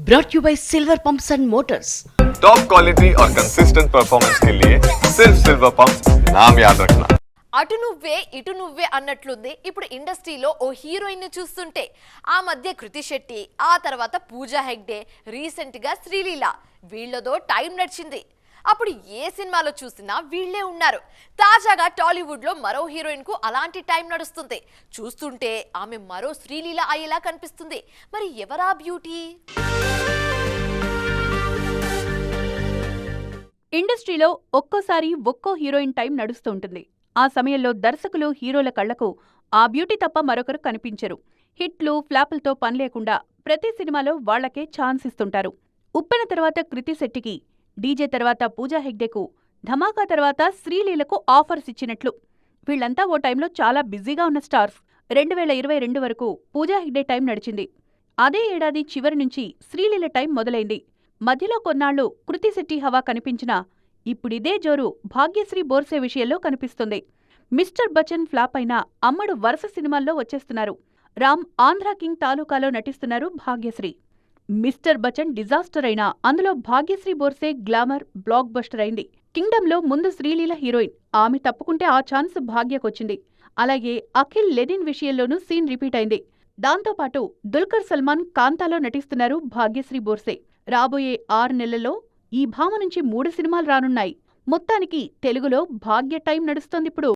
brought you by Silver Pumps and Motors. Top quality और consistent performance के लिए सिर्फ सिल्वर पंप्स नाम याद रखना. అటు నువ్వే ఇటు నువ్వే అన్నట్లుంది ఇప్పుడు ఇండస్ట్రీలో ఓ హీరోయిన్ ని చూస్తుంటే. ఆ మధ్య కృతి శెట్టి, ఆ తర్వాత పూజా హెగ్డే, రీసెంట్ గా శ్రీలీల, వీళ్ళదో టైం నడిచింది. అప్పుడు ఏ సినిమాలో చూసినా వీళ్లే ఉన్నారు. తాజాగా టాలీవుడ్ లో మరో హీరోయిన్ కు అలాంటి టైం నడుస్తుంది. చూస్తుంటే ఆమె మరో శ్రీలీల అయ్యేలా కనిపిస్తుంది. మరి ఎవరా బ్యూటీ? ఇండస్ట్రీలో ఒక్కోసారి ఒక్కో హీరోయిన్ టైం నడుస్తూ ఉంటుంది. ఆ సమయంలో దర్శకులు, హీరోల కళ్లకు ఆ బ్యూటీ తప్ప మరొకరు కనిపించరు. హిట్లు, ఫ్లాపులతో పనిలేకుండా ప్రతి సినిమాలో వాళ్లకే ఛాన్స్ ఇస్తుంటారు. ఉప్పెన తర్వాత కృతి శెట్టికి, డీజే తర్వాత పూజా హెగ్డేకు, ధమాకా తర్వాత శ్రీలీలకు ఆఫర్స్ ఇచ్చినట్లు. వీళ్లంతా ఓ టైంలో చాలా బిజీగా ఉన్న స్టార్స్. 2022 వరకు పూజా హెగ్డే టైం నడిచింది. అదే ఏడాది చివరి నుంచి శ్రీలీల టైం మొదలైంది. మధ్యలో కొన్నాళ్లు కృతి శెట్టి హవా కనిపించినా ఇప్పుడిదే జోరు భాగ్యశ్రీ బోర్సే విషయంలో కనిపిస్తుంది. మిస్టర్ బచ్చన్ ఫ్లాప్ అయినా అమ్మడు వరుస సినిమాల్లో వచ్చేస్తున్నారు. రామ్, ఆంధ్రా కింగ్ తాలూకాలో నటిస్తున్నారు భాగ్యశ్రీ. మిస్టర్ బచ్చన్ డిజాస్టర్ అయినా అందులో Bhagyashri Borse glamour blockbuster అయింది. కింగ్డమ్లో ముందు శ్రీలీల హీరోయిన్, ఆమె తప్పుకుంటే ఆ ఛాన్స్ భాగ్యకొచ్చింది. అలాగే అఖిల్ లెనిన్ విషయంలోనూ సీన్ రిపీట్ అయింది. దాంతోపాటు దుల్కర్ సల్మాన్ కాంతాలో నటిస్తున్నారు భాగ్యశ్రీ బోర్సే. రాబోయే 6 నెలల్లో ఈ భామ నుంచి 3 సినిమాలు రానున్నాయి. మొత్తానికి తెలుగులో భాగ్య టైం నడుస్తోందిప్పుడు.